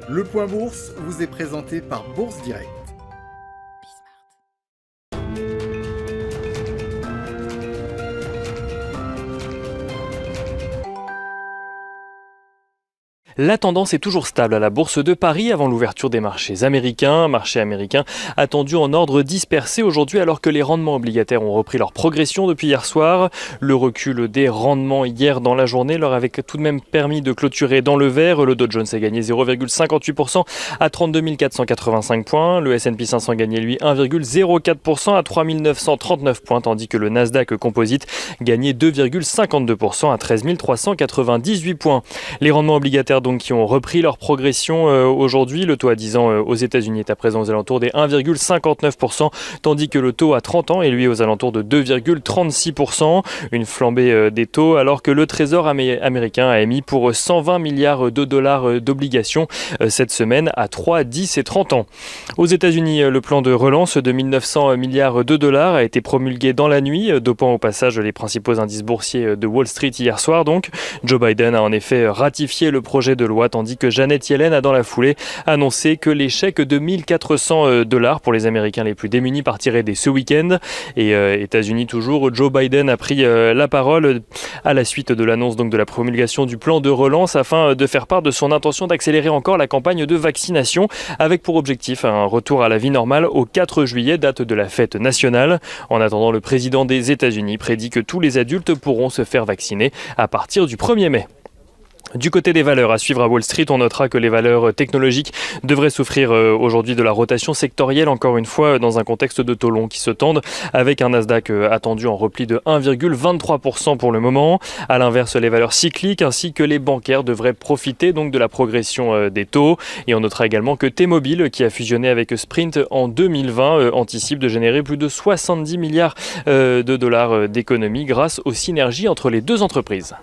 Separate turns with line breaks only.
Le Point Bourse vous est présenté par Bourse Direct.
La tendance est toujours stable à la Bourse de Paris avant l'ouverture des marchés américains. Marché américain attendu en ordre dispersé aujourd'hui alors que les rendements obligataires ont repris leur progression depuis hier soir. Le recul des rendements hier dans la journée leur avait tout de même permis de clôturer dans le vert. Le Dow Jones a gagné 0,58% à 32 485 points. Le S&P 500 gagnait lui 1,04% à 3 939 points tandis que le Nasdaq Composite gagnait 2,52% à 13 398 points. Les rendements obligataires donc qui ont repris leur progression aujourd'hui. Le taux à 10 ans aux États-Unis est à présent aux alentours des 1,59%, tandis que le taux à 30 ans est lui aux alentours de 2,36%. Une flambée des taux alors que le Trésor américain a émis pour 120 milliards de dollars d'obligations cette semaine à 3, 10 et 30 ans. Aux États-Unis, le plan de relance de 1900 milliards de dollars a été promulgué dans la nuit, dopant au passage les principaux indices boursiers de Wall Street hier soir. Donc, Joe Biden a en effet ratifié le projet de loi, tandis que Janet Yellen a dans la foulée annoncé que les chèques de 1400 dollars pour les Américains les plus démunis partiraient dès ce week-end. Et États-Unis toujours, Joe Biden a pris la parole à la suite de l'annonce donc de la promulgation du plan de relance afin de faire part de son intention d'accélérer encore la campagne de vaccination avec pour objectif un retour à la vie normale au 4 juillet, date de la fête nationale. En attendant, le président des États-Unis prédit que tous les adultes pourront se faire vacciner à partir du 1er mai. Du côté des valeurs à suivre à Wall Street, on notera que les valeurs technologiques devraient souffrir aujourd'hui de la rotation sectorielle, encore une fois dans un contexte de taux longs qui se tendent, avec un Nasdaq attendu en repli de 1,23% pour le moment. À l'inverse, les valeurs cycliques ainsi que les bancaires devraient profiter donc de la progression des taux. Et on notera également que T-Mobile, qui a fusionné avec Sprint en 2020, anticipe de générer plus de 70 milliards de dollars d'économies grâce aux synergies entre les deux entreprises.